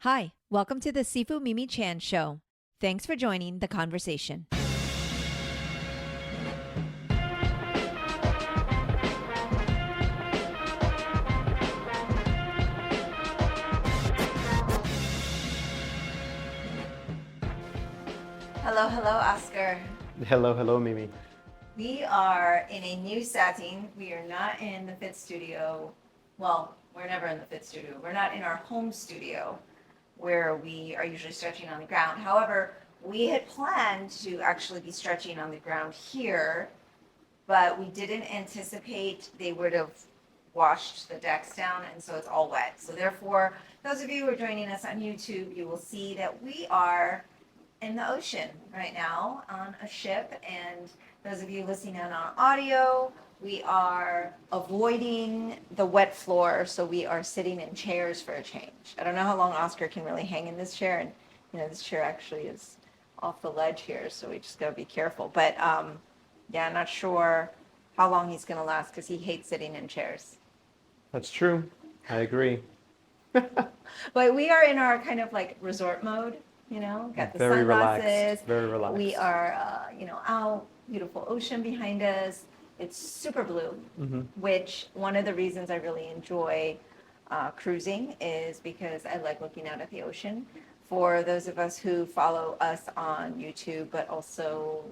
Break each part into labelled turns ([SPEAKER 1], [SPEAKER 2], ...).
[SPEAKER 1] Hi, welcome to the Sifu Mimi Chan Show. Thanks for joining the conversation. Hello, Oscar.
[SPEAKER 2] Hello, Mimi.
[SPEAKER 1] We are in a new setting. We are not in the Fit Studio. Well, we're never in the Fit Studio. We're not in our home studio where we are usually stretching on the ground. However, we had planned to actually be stretching on the ground here, but we didn't anticipate they would have washed the decks down, and so it's all wet. So therefore, those of you who are joining us on YouTube, you will see that we are in the ocean right now on a ship, and those of you listening in on audio, we are avoiding the wet floor, so we are sitting in chairs for a change. I don't know how long Oscar can really hang in this chair, and this chair actually is off the ledge here, so we just gotta be careful. But yeah, I'm not sure how long he's gonna last because he hates sitting in chairs.
[SPEAKER 2] That's true. I agree.
[SPEAKER 1] But we are in our kind of like resort mode, got the
[SPEAKER 2] Very
[SPEAKER 1] sunglasses.
[SPEAKER 2] relaxed. Very relaxed.
[SPEAKER 1] We are, out, beautiful ocean behind us. It's super blue, which one of the reasons I really enjoy cruising is because I like looking out at the ocean. For those of us who follow us on YouTube, but also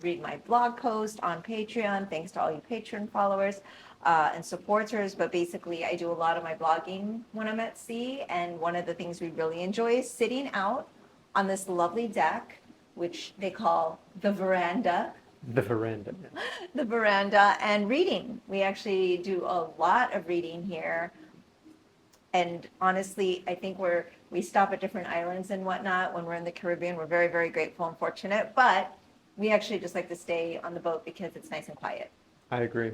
[SPEAKER 1] read my blog post on Patreon, thanks to all you Patreon followers and supporters. But basically, I do a lot of my blogging when I'm at sea. And one of the things we really enjoy is sitting out on this lovely deck, which they call the veranda.
[SPEAKER 2] The veranda. Yeah.
[SPEAKER 1] The veranda, and reading. We actually do a lot of reading here. And honestly, I think we stop at different islands and whatnot when we're in the Caribbean. We're very, very grateful and fortunate. But we actually just like to stay on the boat because it's nice and quiet.
[SPEAKER 2] I agree.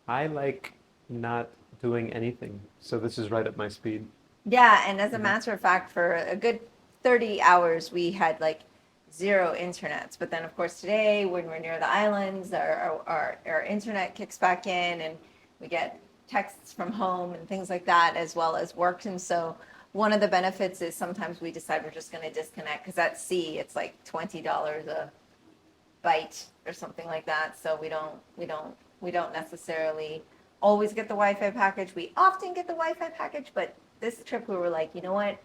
[SPEAKER 2] I like not doing anything, so this is right up my speed.
[SPEAKER 1] Yeah, and as a matter of fact, for a good 30 hours, we had like zero internets. But then, of course, today, when we're near the islands, our internet kicks back in, and we get texts from home and things like that, as well as work. And so one of the benefits is sometimes we decide we're just going to disconnect, because at sea, it's like $20 a byte or something like that. So we don't necessarily always get the Wi-Fi package. We often get the Wi-Fi package, but this trip we were like, you know what?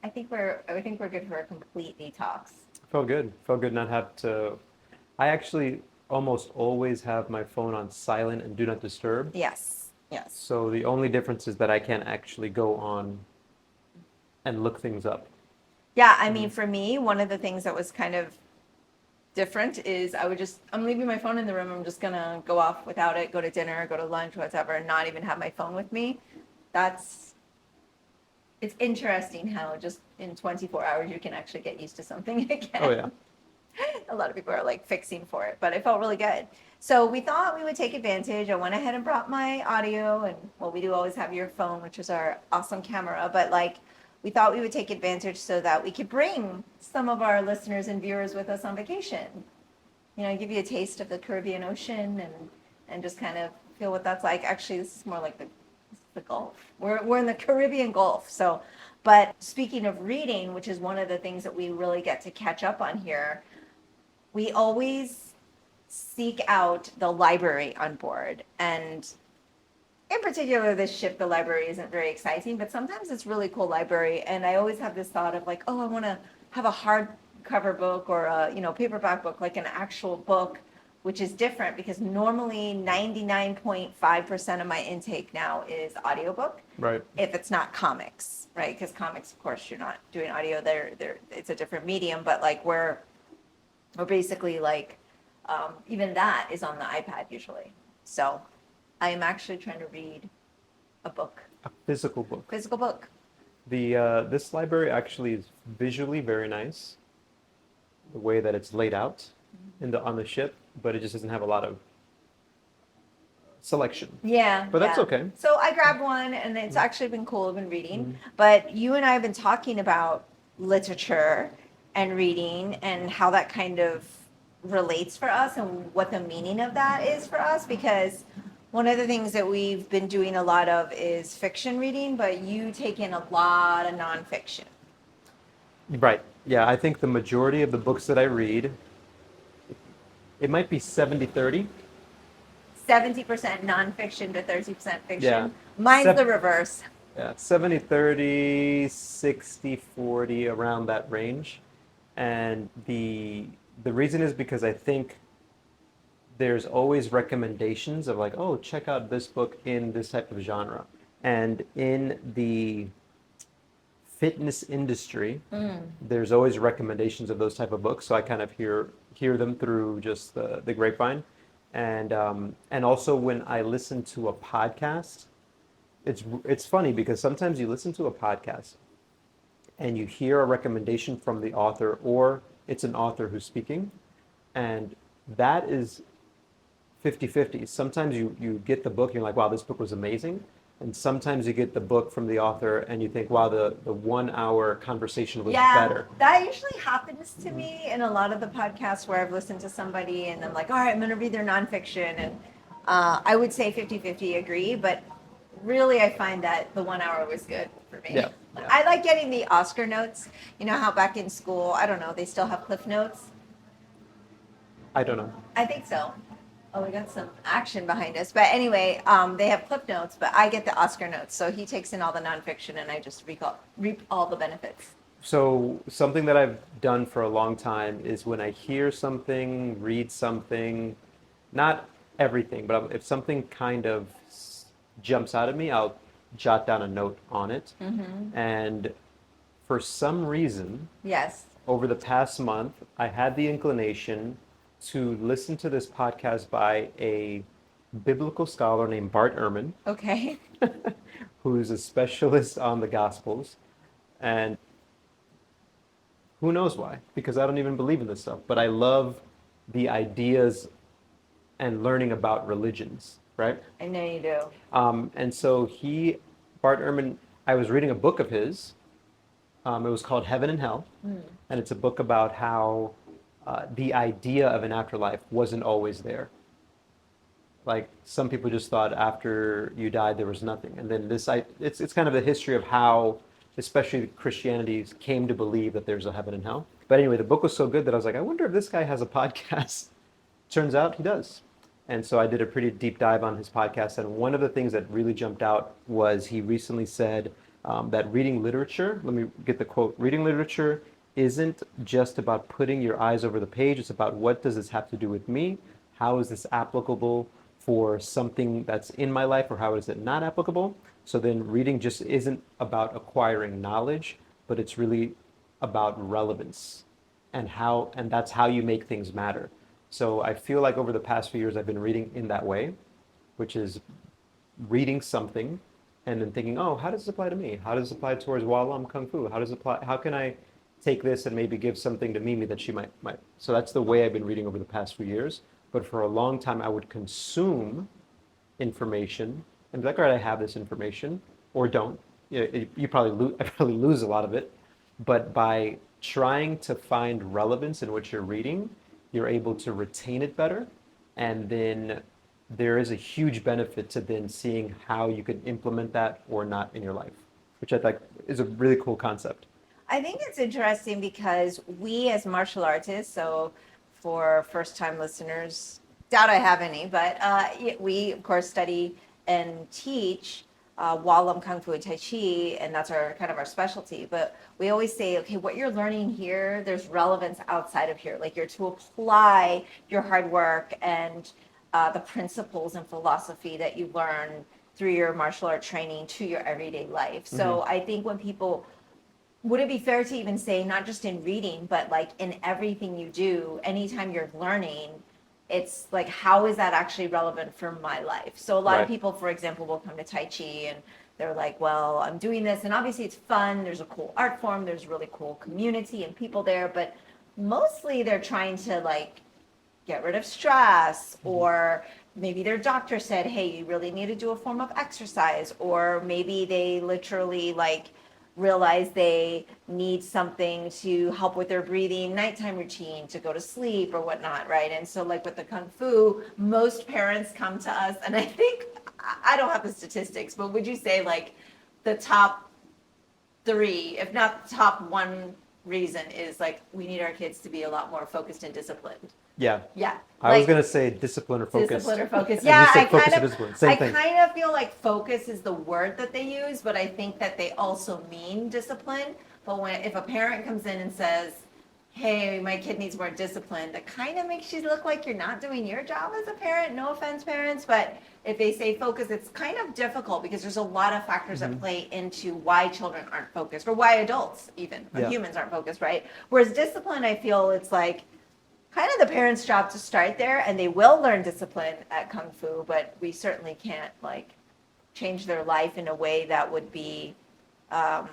[SPEAKER 1] I think we're good for a complete detox.
[SPEAKER 2] Felt good. Felt good not have to. I actually almost always have my phone on silent and do not disturb.
[SPEAKER 1] Yes.
[SPEAKER 2] So the only difference is that I can't actually go on and look things up.
[SPEAKER 1] Yeah, I mean, for me, one of the things that was kind of different is I'm leaving my phone in the room. I'm just gonna go off without it, go to dinner, go to lunch, whatever, and not even have my phone with me. It's interesting how just in 24 hours you can actually get used to something again.
[SPEAKER 2] Oh yeah.
[SPEAKER 1] A lot of people are like fixing for it, but it felt really good. So we thought we would take advantage. I went ahead and brought my audio, and well, we do always have your phone, which is our awesome camera, but like we thought we would take advantage so that we could bring some of our listeners and viewers with us on vacation. Give you a taste of the Caribbean Ocean and just kind of feel what that's like. Actually, this is more like the Gulf. We're in the Caribbean Gulf. So, but speaking of reading, which is one of the things that we really get to catch up on here, we always seek out the library on board. And in particular, this ship, the library isn't very exciting, but sometimes it's really cool library. And I always have this thought of like, oh, I want to have a hardcover book or a paperback book, like an actual book, which is different because normally 99.5% of my intake now is audiobook.
[SPEAKER 2] Right.
[SPEAKER 1] If it's not comics, right? Because comics, of course, you're not doing audio. It's a different medium, but like we're basically like even that is on the iPad usually. So I am actually trying to read a book.
[SPEAKER 2] A physical book.
[SPEAKER 1] Physical book.
[SPEAKER 2] This library actually is visually very nice. The way that it's laid out on the ship, but it just doesn't have a lot of selection.
[SPEAKER 1] Yeah.
[SPEAKER 2] But that's okay.
[SPEAKER 1] So I grabbed one, and it's actually been cool. I've been reading. But you and I have been talking about literature and reading and how that kind of relates for us and what the meaning of that is for us, because one of the things that we've been doing a lot of is fiction reading, but you take in a lot of nonfiction.
[SPEAKER 2] Right. Yeah, I think the majority of the books that I read, it might be 70-30.
[SPEAKER 1] 70% nonfiction to 30%
[SPEAKER 2] Yeah.
[SPEAKER 1] fiction. Mine's the
[SPEAKER 2] Sep-
[SPEAKER 1] reverse.
[SPEAKER 2] yeah, 70-30, 60-40, around that range. And the reason is because I think there's always recommendations of like, oh, check out this book in this type of genre. And in the fitness industry,
[SPEAKER 1] Mm.
[SPEAKER 2] there's always recommendations of those type of books. So I kind of hear them through just the grapevine, and also when I listen to a podcast, it's funny because sometimes you listen to a podcast and you hear a recommendation from the author, or it's an author who's speaking, and that is 50-50. Sometimes you get the book and you're like, wow, this book was amazing. And sometimes you get the book from the author and you think, wow, the 1 hour conversation was
[SPEAKER 1] Yeah,
[SPEAKER 2] better.
[SPEAKER 1] that usually happens to me in a lot of the podcasts where I've listened to somebody and I'm like, all right, I'm going to read their nonfiction. And I would say 50-50 agree, but really I find that the 1 hour was good for me.
[SPEAKER 2] Yeah, yeah.
[SPEAKER 1] I like getting the Oscar notes. You know how back in school, I don't know, they still have Cliff Notes?
[SPEAKER 2] I don't know.
[SPEAKER 1] I think so. Oh, we got some action behind us. But anyway, they have Cliff Notes, but I get the Oscar notes. So he takes in all the nonfiction and I just reap all the benefits.
[SPEAKER 2] So something that I've done for a long time is when I hear something, read something, not everything, but if something kind of jumps out at me, I'll jot down a note on it.
[SPEAKER 1] Mm-hmm.
[SPEAKER 2] And for some reason,
[SPEAKER 1] Yes.
[SPEAKER 2] over the past month, I had the inclination to listen to this podcast by a biblical scholar named Bart Ehrman,
[SPEAKER 1] Okay.
[SPEAKER 2] who's a specialist on the Gospels. And who knows why? Because I don't even believe in this stuff, but I love the ideas and learning about religions, right?
[SPEAKER 1] I know you do.
[SPEAKER 2] And so Bart Ehrman, I was reading a book of his. It was called Heaven and Hell,
[SPEAKER 1] Mm.
[SPEAKER 2] and it's a book about how the idea of an afterlife wasn't always there. Like some people just thought after you died there was nothing, and then it's kind of the history of how, especially Christianity, came to believe that there's a heaven and hell. But anyway, the book was so good that I was like, I wonder if this guy has a podcast. Turns out he does. And so I did a pretty deep dive on his podcast, and one of the things that really jumped out was he recently said that reading literature, let me get the quote, reading literature isn't just about putting your eyes over the page, it's about what does this have to do with me? How is this applicable for something that's in my life, or how is it not applicable? So then reading just isn't about acquiring knowledge, but it's really about relevance and that's how you make things matter. So I feel like over the past few years I've been reading in that way, which is reading something and then thinking, oh, how does this apply to me? How does it apply towards Walam Kung Fu? How can I take this and maybe give something to Mimi that she might. So that's the way I've been reading over the past few years. But for a long time I would consume information and be like, all right, I have this information, or don't. You probably I probably lose a lot of it. But by trying to find relevance in what you're reading, you're able to retain it better. And then there is a huge benefit to then seeing how you can implement that or not in your life, which I think is a really cool concept.
[SPEAKER 1] I think it's interesting because we as martial artists, so for first time listeners, doubt I have any, but we of course study and teach Wallum Kung Fu and Tai Chi, and that's our kind of our specialty. But we always say, okay, what you're learning here, there's relevance outside of here. Like you're to apply your hard work and the principles and philosophy that you learn through your martial art training to your everyday life. So I think when people would it be fair to even say not just in reading but like in everything you do anytime you're learning, it's like how is that actually relevant for my life? So a lot of
[SPEAKER 2] Right.
[SPEAKER 1] people, for example, will come to Tai Chi and they're like, well, I'm doing this and obviously it's fun, there's a cool art form, there's really cool community and people there, but mostly they're trying to like get rid of stress, or maybe their doctor said, hey, you really need to do a form of exercise, or maybe they literally like realize they need something to help with their breathing nighttime routine to go to sleep or whatnot, right? And so like with the Kung Fu, most parents come to us, and I think, I don't have the statistics, but would you say like the top three, if not the top one reason is like we need our kids to be a lot more focused and disciplined.
[SPEAKER 2] Yeah.
[SPEAKER 1] Yeah.
[SPEAKER 2] I was
[SPEAKER 1] Like
[SPEAKER 2] gonna say discipline or focus.
[SPEAKER 1] discipline or focus.
[SPEAKER 2] And
[SPEAKER 1] Yeah,
[SPEAKER 2] you said focus or discipline. Same
[SPEAKER 1] I
[SPEAKER 2] thing.
[SPEAKER 1] kind of feel like focus is the word that they use, but I think that they also mean discipline. But if a parent comes in and says, "Hey, my kid needs more discipline," that kind of makes you look like you're not doing your job as a parent. No offense, parents, but if they say focus, it's kind of difficult because there's a lot of factors that play into why children aren't focused, or why adults even, or humans aren't focused, right? Whereas discipline, I feel it's like kind of the parents' job to start there, and they will learn discipline at Kung Fu, but we certainly can't like change their life in a way that would be um,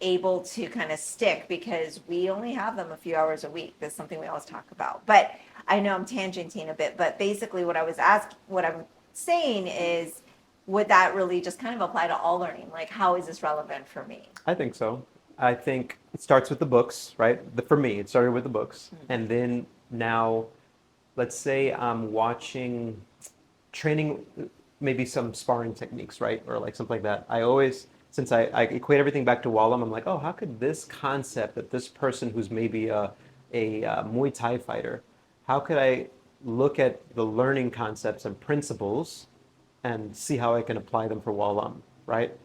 [SPEAKER 1] able to kind of stick, because we only have them a few hours a week. That's something we always talk about. But I know I'm tangenting a bit, but basically what I'm saying is, would that really just kind of apply to all learning? Like, how is this relevant for me?
[SPEAKER 2] I think so. I think it starts with the books, right? For me, it started with the books. And then now, let's say I'm watching training, maybe some sparring techniques, right? Or like something like that. I always, since I equate everything back to Wallam, I'm like, oh, how could this concept that this person who's maybe a Muay Thai fighter, how could I look at the learning concepts and principles and see how I can apply them for Wallam, right?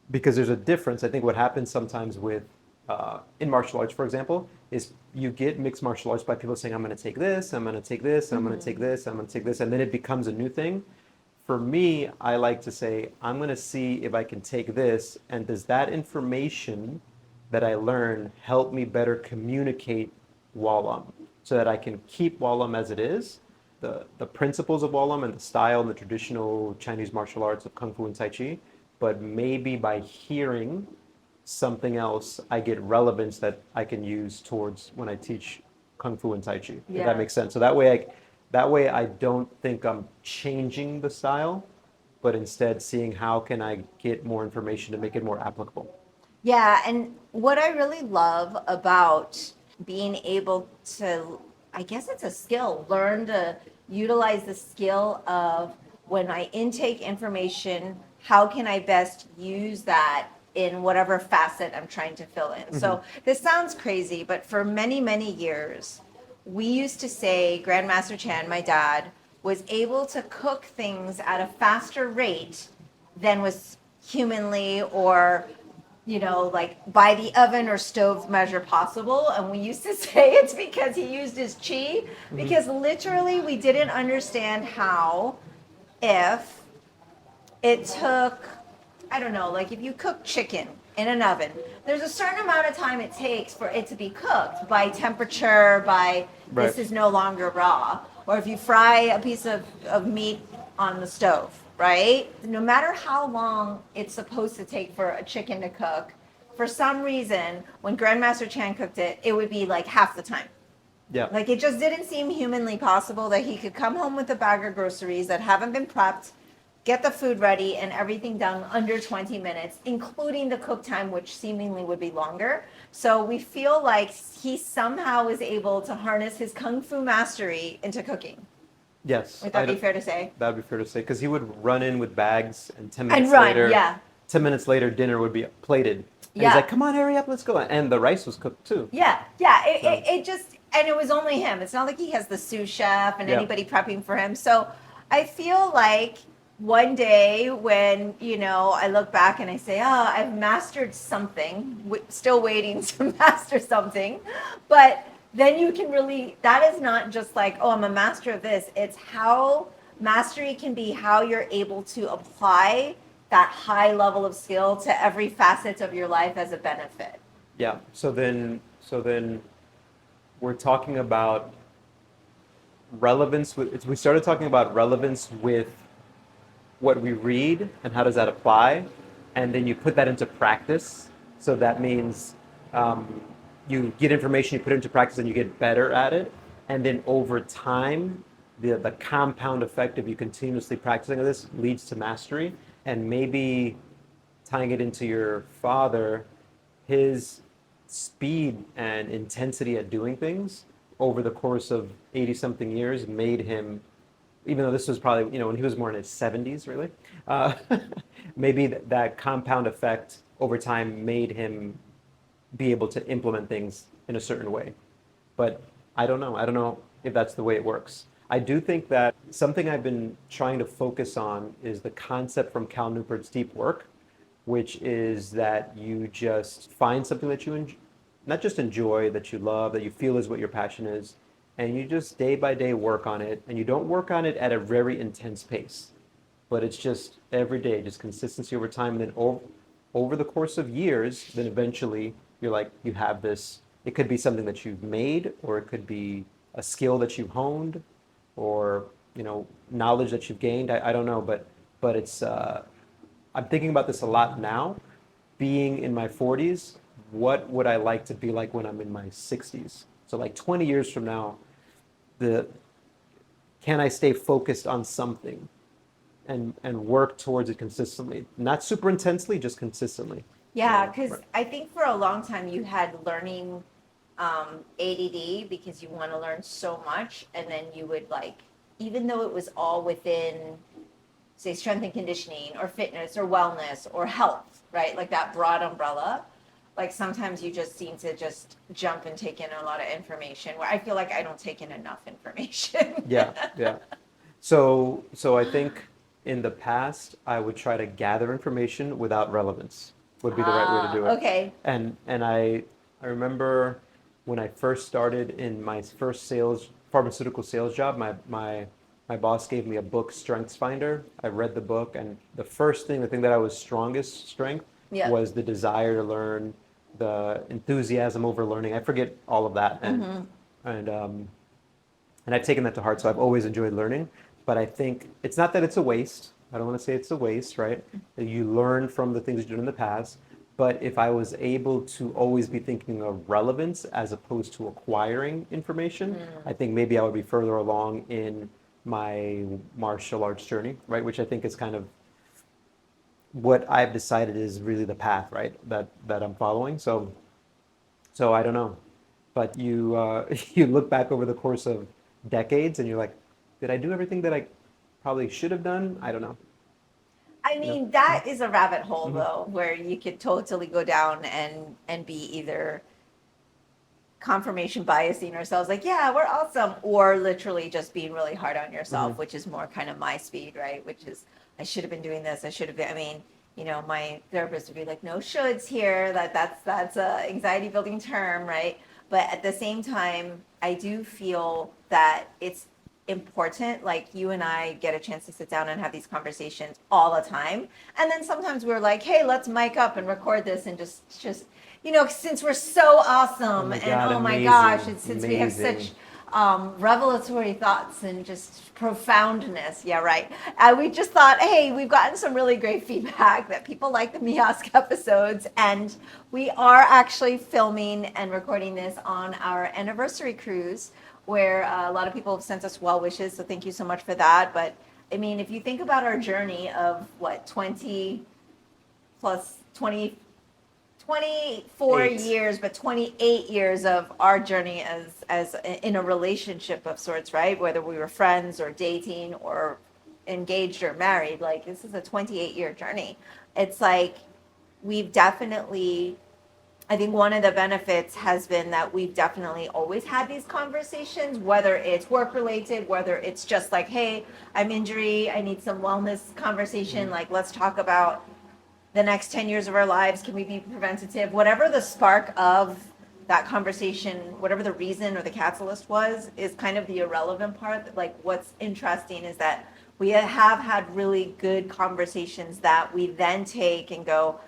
[SPEAKER 2] Because there's a difference. I think what happens sometimes with in martial arts, for example, is you get mixed martial arts by people saying, I'm going to take this, I'm going to take this, I'm going to take this, I'm going to take this, and then it becomes a new thing. For me, I like to say, I'm going to see if I can take this, and does that information that I learn help me better communicate Wallam so that I can keep Wallam as it is, the principles of Wallam and the style and the traditional Chinese martial arts of Kung Fu and Tai Chi, but maybe by hearing something else, I get relevance that I can use towards when I teach Kung Fu and Tai Chi. If that makes sense. So that way I don't think I'm changing the style, but instead seeing how can I get more information to make it more applicable.
[SPEAKER 1] Yeah, and what I really love about being able to, I guess it's a skill, learn to utilize the skill of when I intake information, how can I best use that in whatever facet I'm trying to fill in. So this sounds crazy, but for many, many years, we used to say Grandmaster Chan, my dad, was able to cook things at a faster rate than was humanly or like by the oven or stove measure possible. And we used to say it's because he used his chi, because literally we didn't understand how, if it took, I don't know, like if you cook chicken in an oven, there's a certain amount of time it takes for it to be cooked by temperature, by this is no longer raw. Or if you fry a piece of meat on the stove, right? No matter how long it's supposed to take for a chicken to cook, for some reason, when Grandmaster Chan cooked it, it would be like half the time.
[SPEAKER 2] Yeah.
[SPEAKER 1] Like it just didn't seem humanly possible that he could come home with a bag of groceries that haven't been prepped, get the food ready and everything done under 20 minutes, including the cook time, which seemingly would be longer. So we feel like he somehow is able to harness his Kung Fu mastery into cooking.
[SPEAKER 2] Yes.
[SPEAKER 1] Would that be fair to say?
[SPEAKER 2] That would be fair to say, because he would run in with bags and 10
[SPEAKER 1] And
[SPEAKER 2] minutes
[SPEAKER 1] run,
[SPEAKER 2] later,
[SPEAKER 1] yeah.
[SPEAKER 2] 10 minutes later, dinner would be plated. And
[SPEAKER 1] Yeah.
[SPEAKER 2] he's like, come on, hurry up, let's go. And the rice was cooked too.
[SPEAKER 1] Yeah. It just, and it was only him. It's not like he has the sous chef and anybody prepping for him. So I feel like one day when, I look back and I say, oh, I've mastered something, still waiting to master something. But then you can really, that is not just like, oh, I'm a master of this. It's how mastery can be how you're able to apply that high level of skill to every facet of your life as a benefit.
[SPEAKER 2] Yeah. So then we're talking about relevance we started talking about relevance with what we read and how does that apply, and then you put that into practice. So that means you get information, you put it into practice, and you get better at it. And then over time, the compound effect of you continuously practicing this leads to mastery. And maybe tying it into your father, his speed and intensity at doing things over the course of 80-something years made him, even though this was probably, when he was more in his 70s, really, maybe that compound effect over time made him be able to implement things in a certain way. But I don't know. I don't know if that's the way it works. I do think that something I've been trying to focus on is the concept from Cal Newport's deep work, which is that you just find something that you not just enjoy, that you love, that you feel is what your passion is, and you just day by day work on it, and you don't work on it at a very intense pace, but it's just every day, just consistency over time, and then over the course of years, then eventually you're like, you have this. It could be something that you've made, or it could be a skill that you've honed, or knowledge that you've gained. I don't know, but it's I'm thinking about this a lot now. Being in my 40s, what would I like to be like when I'm in my 60s? So like 20 years from now, the can I stay focused on something and work towards it consistently? Not super intensely, just consistently.
[SPEAKER 1] Yeah, because
[SPEAKER 2] Right.
[SPEAKER 1] I think for a long time you had learning ADD because you want to learn so much, and then you would like, even though it was all within, say, strength and conditioning or fitness or wellness or health, right? Like that broad umbrella. Like sometimes you just seem to just jump and take in a lot of information where I feel like I don't take in enough information.
[SPEAKER 2] Yeah, yeah. So I think in the past I would try to gather information without relevance would be the right way to do it.
[SPEAKER 1] Okay.
[SPEAKER 2] And I remember when I first started in my first pharmaceutical sales job, my boss gave me a book, Strengths Finder. I read the book, and the thing that I was strongest strength
[SPEAKER 1] Yeah.
[SPEAKER 2] was the desire to learn, the enthusiasm over learning. I forget all of that, and and I've taken that to heart. So I've always enjoyed learning. But I think it's not that it's a waste. I don't want to say it's a waste, right? You learn from the things you did in the past. But if I was able to always be thinking of relevance as opposed to acquiring information, I think maybe I would be further along in my martial arts journey, right? Which I think is kind of what I've decided is really the path, right? That I'm following. So I don't know, but you you look back over the course of decades and you're like, did I do everything that I probably should have done? I don't know.
[SPEAKER 1] I
[SPEAKER 2] You know?
[SPEAKER 1] mean, that is a rabbit hole
[SPEAKER 2] Mhm.
[SPEAKER 1] though, where you could totally go down and be either confirmation biasing ourselves, like, yeah, we're awesome, or literally just being really hard on yourself,
[SPEAKER 2] Mhm.
[SPEAKER 1] which is more kind of my speed, right? Which is, I should have been doing this. I should have been. I mean, my therapist would be like, no shoulds here. That's a anxiety building term, right? But at the same time, I do feel that it's important. Like you and I get a chance to sit down and have these conversations all the time, and then sometimes we're like, hey, let's mic up and record this and just since we're so
[SPEAKER 2] Oh
[SPEAKER 1] awesome
[SPEAKER 2] my
[SPEAKER 1] and
[SPEAKER 2] God,
[SPEAKER 1] oh my gosh,
[SPEAKER 2] amazing,
[SPEAKER 1] and since we have
[SPEAKER 2] amazing.
[SPEAKER 1] such revelatory thoughts and just profoundness, yeah, right. We just thought, hey, we've gotten some really great feedback that people like the MiOsc episodes, and we are actually filming and recording this on our anniversary cruise, where a lot of people have sent us well wishes. So thank you so much for that. But I mean, if you think about our journey of what 20 plus 20 24
[SPEAKER 2] 8.
[SPEAKER 1] years, but 28 years of our journey as in a relationship of sorts, right? Whether we were friends or dating or engaged or married, like this is a 28-year journey. It's like we've definitely, I think one of the benefits has been that we've definitely always had these conversations, whether it's work related, whether it's just like, hey, I'm injury, I need some wellness conversation,
[SPEAKER 2] Mhm.
[SPEAKER 1] like let's talk about the next 10 years of our lives, can we be preventative, whatever the spark of that conversation, whatever the reason or the catalyst was, is kind of the irrelevant part. Like what's interesting is that we have had really good conversations that we then take and go,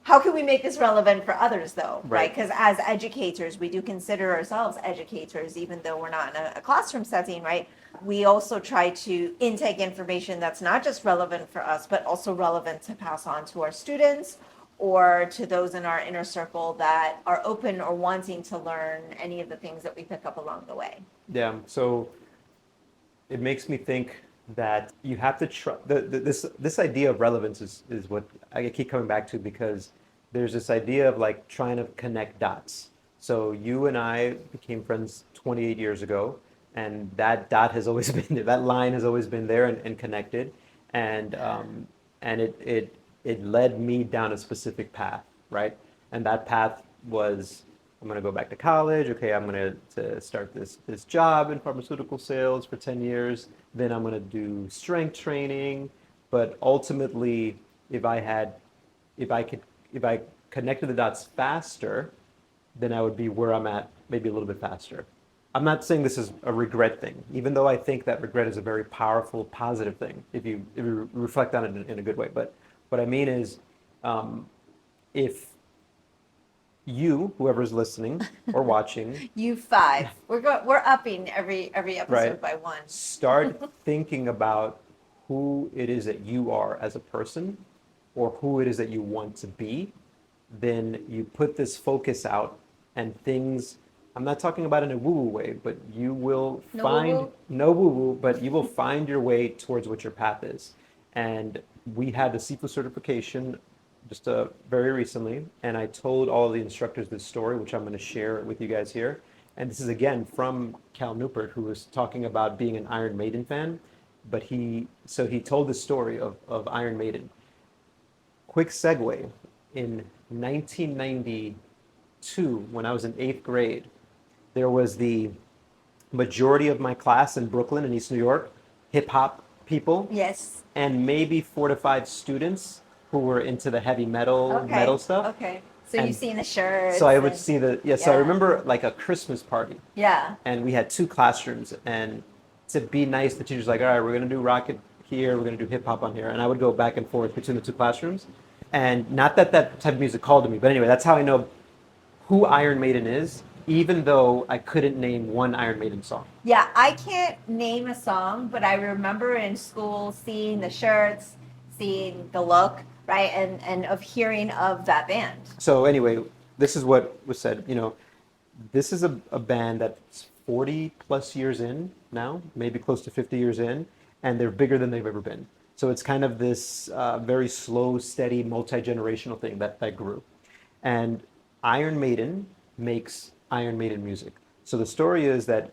[SPEAKER 1] how can we make this relevant for others though, right?
[SPEAKER 2] Right.
[SPEAKER 1] Because as educators, we do consider ourselves educators, even though we're not in a classroom setting, right? We also try to intake information that's not just relevant for us, but also relevant to pass on to our students or to those in our inner circle that are open or wanting to learn any of the things that we pick up along the way.
[SPEAKER 2] Yeah. So it makes me think that you have to try this idea of relevance is what I keep coming back to, because there's this idea of like trying to connect dots. So you and I became friends 28 years ago, and that dot has always been there. That line has always been there and connected, and it led me down a specific path, right? And that path was I'm going to go back to college. Okay, I'm going to start this job in pharmaceutical sales for 10 years. Then I'm going to do strength training. But ultimately, if I had, if I could, if I connected the dots faster, then I would be where I'm at, maybe a little bit faster. I'm not saying this is a regret thing, even though I think that regret is a very powerful, positive thing if you reflect on it in a good way. But what I mean is, if you, whoever's listening or watching,
[SPEAKER 1] You five. We're upping every
[SPEAKER 2] right,
[SPEAKER 1] episode by one.
[SPEAKER 2] start thinking about who it is that you are as a person or who it is that you want to be, then you put this focus out and things, I'm not talking about in a woo-woo way, but you will
[SPEAKER 1] No woo
[SPEAKER 2] find,
[SPEAKER 1] woo.
[SPEAKER 2] no woo-woo, but you will find your way towards what your path is. And we had the SIFU certification just very recently, and I told all of the instructors this story, which I'm going to share with you guys here. And this is again from Cal Newport, who was talking about being an Iron Maiden fan. But he told the story of Iron Maiden. Quick segue. In 1992, when I was in eighth grade, there was the majority of my class in Brooklyn and East New York, hip hop people,
[SPEAKER 1] Yes.
[SPEAKER 2] and maybe 4 to 5 students who were into the heavy metal
[SPEAKER 1] Okay.
[SPEAKER 2] stuff.
[SPEAKER 1] Okay. So you've
[SPEAKER 2] And
[SPEAKER 1] seen the shirts.
[SPEAKER 2] so I would
[SPEAKER 1] And,
[SPEAKER 2] see so I
[SPEAKER 1] yeah.
[SPEAKER 2] remember like a Christmas party,
[SPEAKER 1] Yeah.
[SPEAKER 2] and we had 2 classrooms, and to be nice, the teacher's like, all right, we're gonna do rocket here, we're gonna do hip hop on here, and I would go back and forth between the 2 classrooms, and not that that type of music called to me, but anyway, that's how I know who Iron Maiden is, even though I couldn't name one Iron Maiden song.
[SPEAKER 1] Yeah, I can't name a song, but I remember in school seeing the shirts, seeing the look, right, and of hearing of that band.
[SPEAKER 2] So anyway, this is what was said. This is a band that's 40 plus years in now, maybe close to 50 years in, and they're bigger than they've ever been. So it's kind of this very slow, steady, multi-generational thing that grew. And Iron Maiden makes Iron Maiden music. So the story is that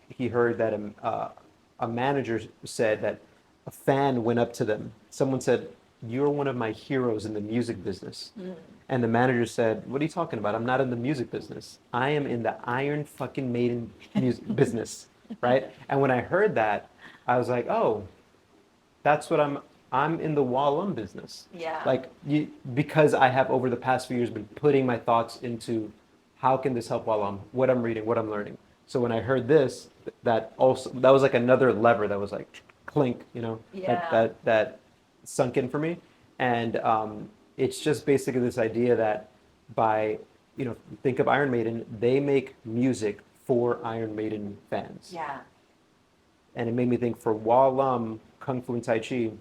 [SPEAKER 2] he heard that a manager said that a fan went up to them. Someone said, "You're one of my heroes in the music business." And the manager said, "What are you talking about? I'm not in the music business. I am in the Iron fucking Maiden music business." Right? And when I heard that, I was like, "Oh, that's what I'm in the Wallum business."
[SPEAKER 1] Yeah.
[SPEAKER 2] Like because I have over the past few years been putting my thoughts into how can this help Wallum, what I'm reading, what I'm learning. So when I heard this, that was like another lever that was like clink,
[SPEAKER 1] Yeah.
[SPEAKER 2] that sunk in for me. And it's just basically this idea that by, think of Iron Maiden, they make music for Iron Maiden fans.
[SPEAKER 1] Yeah.
[SPEAKER 2] And it made me think for Wallum, Kung Fu and Tai Chi,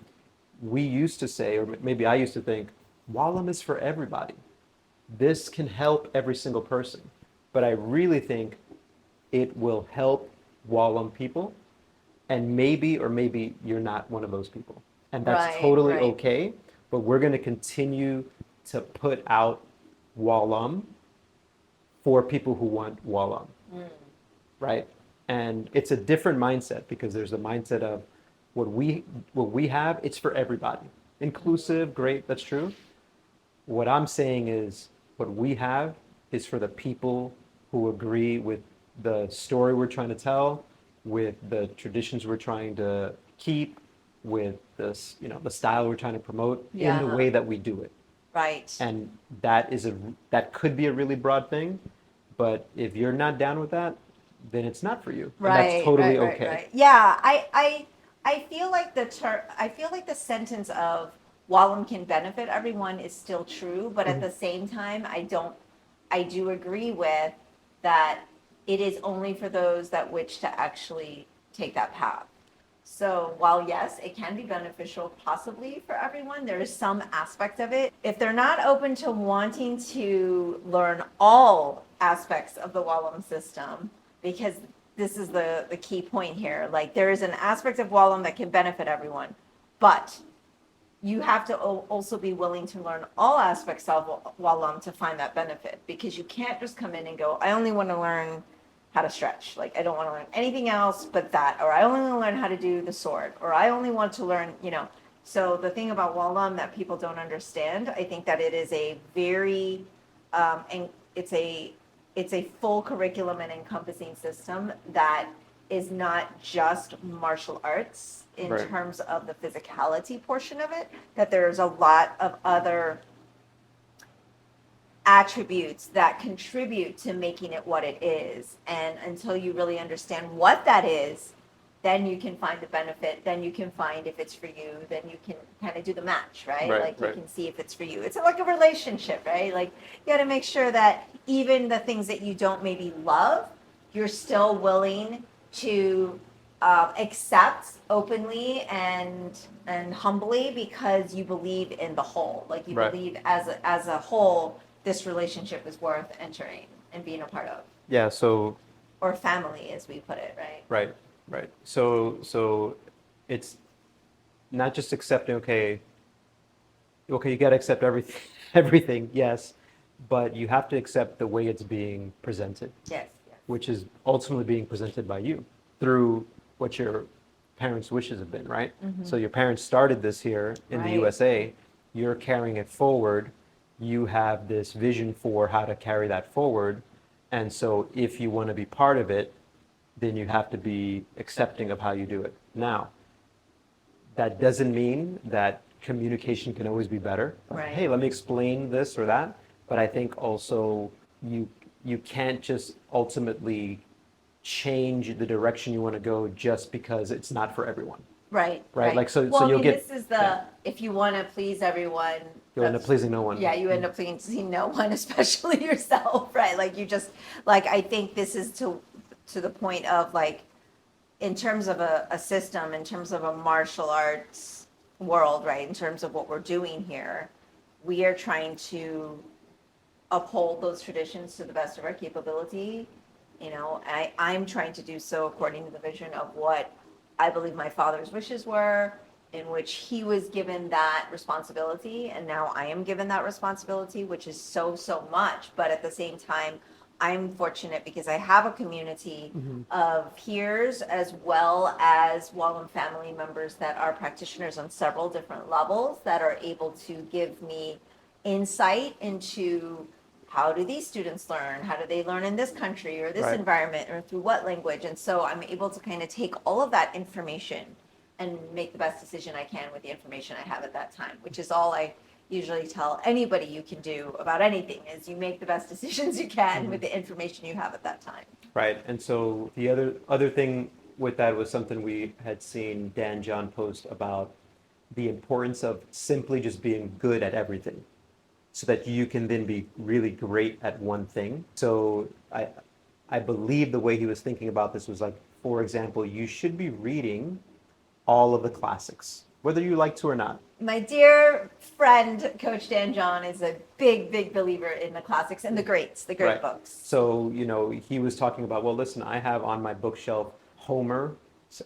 [SPEAKER 2] we used to say, or maybe I used to think, Wallum is for everybody. This can help every single person. But I really think it will help Wallum people. And maybe, or maybe you're not one of those people. And that's
[SPEAKER 1] Right,
[SPEAKER 2] totally
[SPEAKER 1] right.
[SPEAKER 2] okay. But we're going to continue to put out Wallum for people who want Wallum. Right? And it's a different mindset because there's a mindset of what we have, it's for everybody. Inclusive, great, that's true. What I'm saying is what we have is for the people who agree with the story we're trying to tell, with the traditions we're trying to keep, with this, the style we're trying to promote in the
[SPEAKER 1] Yeah.
[SPEAKER 2] way that we do it.
[SPEAKER 1] Right.
[SPEAKER 2] And that could be a really broad thing, but if you're not down with that, then it's not for you. And that's
[SPEAKER 1] Right,
[SPEAKER 2] totally
[SPEAKER 1] right, right,
[SPEAKER 2] okay.
[SPEAKER 1] right. Yeah, I feel like I feel like the sentence of Wallum can benefit everyone is still true, but at the same time, I do agree with that it is only for those that wish to actually take that path. So while yes, it can be beneficial possibly for everyone, there is some aspect of it. If they're not open to wanting to learn all aspects of the Wallum system, because this is the key point here, like there is an aspect of Wallum that can benefit everyone, but you have to also be willing to learn all aspects of Wallum to find that benefit, because you can't just come in and go, I only want to learn how to stretch. Like, I don't want to learn anything else but that, or I only want to learn how to do the sword, or I only want to learn, So the thing about Wallum that people don't understand, I think that it is a very it's a full curriculum and encompassing system that is not just martial arts in
[SPEAKER 2] Right.
[SPEAKER 1] terms of the physicality portion of it, that there's a lot of other attributes that contribute to making it what it is. And until you really understand what that is, then you can find the benefit. Then you can find if it's for you. Then you can kind of do the match, right?
[SPEAKER 2] Right,
[SPEAKER 1] Like you
[SPEAKER 2] right.
[SPEAKER 1] can see if it's for you. It's like a relationship, right? Like you got to make sure that even the things that you don't maybe love, you're still willing to accept openly and humbly because you believe in the whole. Like you
[SPEAKER 2] Right.
[SPEAKER 1] believe as a whole, this relationship is worth entering and being a part of,
[SPEAKER 2] Yeah, so
[SPEAKER 1] or family, as we put it, right?
[SPEAKER 2] right, right. So it's not just accepting, okay, you got to accept everything, everything, yes, but you have to accept the way it's being presented,
[SPEAKER 1] Yes, yes.
[SPEAKER 2] which is ultimately being presented by you through what your parents' wishes have been, right? So your parents started this here in the
[SPEAKER 1] Right.
[SPEAKER 2] USA, you're carrying it forward, you have this vision for how to carry that forward, and so if you want to be part of it, then you have to be accepting of how you do it. Now, that doesn't mean that communication can always be better. Like,
[SPEAKER 1] Right.
[SPEAKER 2] hey, let me explain this or that. But I think also you can't just ultimately change the direction you want to go just because it's not for everyone.
[SPEAKER 1] Right,
[SPEAKER 2] Right? Like, so
[SPEAKER 1] well, I
[SPEAKER 2] you'll
[SPEAKER 1] mean,
[SPEAKER 2] get,
[SPEAKER 1] this is
[SPEAKER 2] yeah,
[SPEAKER 1] if you want to please everyone,
[SPEAKER 2] you'll end up pleasing no one.
[SPEAKER 1] yeah, you end up pleasing no one, especially yourself, right? Like you just, like, I think this is to the point of like, in terms of a system, in terms of a martial arts world, right? In terms of what we're doing here, we are trying to uphold those traditions to the best of our capability. You know, I'm trying to do so according to the vision of what I believe my father's wishes were, in which he was given that responsibility, and now I am given that responsibility, which is so, so much. But at the same time, I'm fortunate because I have a community of peers as well as Wallem family members that are practitioners on several different levels that are able to give me insight into how do these students learn? How do they learn in this country or this
[SPEAKER 2] Right.
[SPEAKER 1] environment or through what language? And so I'm able to kind of take all of that information and make the best decision I can with the information I have at that time, which is all I usually tell anybody you can do about anything is you make the best decisions you can with the information you have at that time.
[SPEAKER 2] Right. And so the other thing with that was something we had seen Dan John post about the importance of simply just being good at everything so that you can then be really great at one thing. So I believe the way he was thinking about this was like, for example, you should be reading all of the classics, whether you like to or not.
[SPEAKER 1] My dear friend, Coach Dan John, is a big, big believer in the classics and the greats, the great
[SPEAKER 2] Right.
[SPEAKER 1] books.
[SPEAKER 2] So, he was talking about, well, listen, I have on my bookshelf Homer's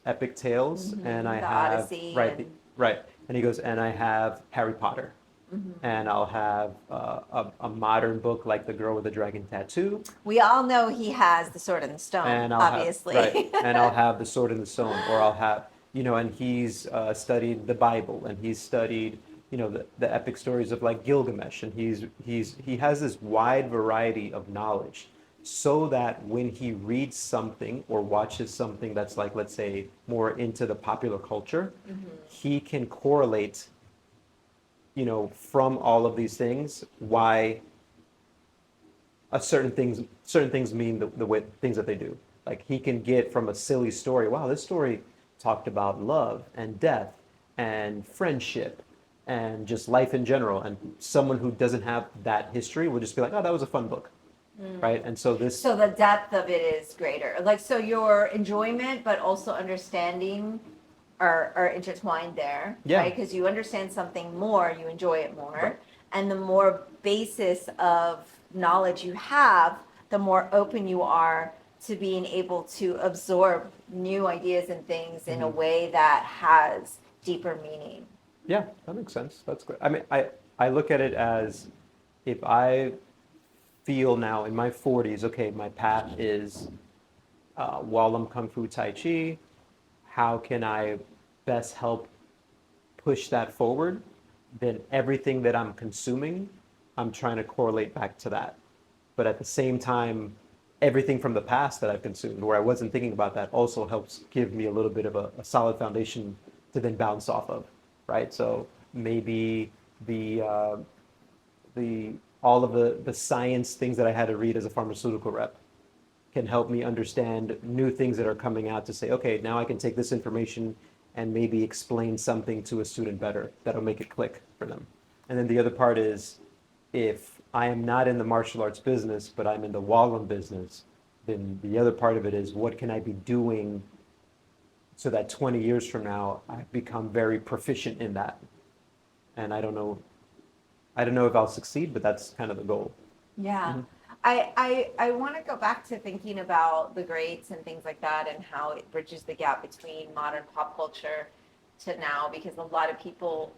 [SPEAKER 2] epic tales, and I
[SPEAKER 1] The
[SPEAKER 2] have,
[SPEAKER 1] Odyssey
[SPEAKER 2] right,
[SPEAKER 1] and-
[SPEAKER 2] right. And he goes, and I have Harry Potter. And I'll have a modern book like The Girl with the Dragon Tattoo,
[SPEAKER 1] We all know he has the sword and the stone,
[SPEAKER 2] and
[SPEAKER 1] obviously.
[SPEAKER 2] right, and I'll have The Sword and the Stone, or I'll have, and he's studied the Bible, and he's studied, the epic stories of like Gilgamesh, and he has this wide variety of knowledge, so that when he reads something or watches something that's like, let's say, more into the popular culture, he can correlate, from all of these things, why certain things mean the way things that they do. Like he can get from a silly story, wow, this story talked about love and death and friendship and just life in general. And someone who doesn't have that history will just be like, oh, that was a fun book. Right. And so this,
[SPEAKER 1] So the depth of it is greater. Like, so your enjoyment, but also understanding are intertwined there,
[SPEAKER 2] Yeah.
[SPEAKER 1] right? Because you understand something more, you enjoy it more.
[SPEAKER 2] Right.
[SPEAKER 1] And the more basis of knowledge you have, the more open you are to being able to absorb new ideas and things in a way that has deeper meaning.
[SPEAKER 2] yeah, that makes sense. That's great. I mean, I look at it as if I feel now in my 40s, okay, my path is Wallem Kung Fu Tai Chi. How can I best help push that forward? Then everything that I'm consuming, I'm trying to correlate back to that. but at the same time, everything from the past that I've consumed, where I wasn't thinking about that, also helps give me a little bit of a solid foundation to then bounce off of, right? So maybe the uh, the all of the science things that I had to read as a pharmaceutical rep can help me understand new things that are coming out to say, okay, now I can take this information and maybe explain something to a student better that'll make it click for them. And then the other part is if I am not in the martial arts business, but I'm in the Wallem business, then the other part of it is what can I be doing so that 20 years from now I've become very proficient in that. And I don't know if I'll succeed, but that's kind of the goal.
[SPEAKER 1] Yeah.
[SPEAKER 2] Mm-hmm.
[SPEAKER 1] I want to go back to thinking about the greats and things like that and how it bridges the gap between modern pop culture to now because a lot of people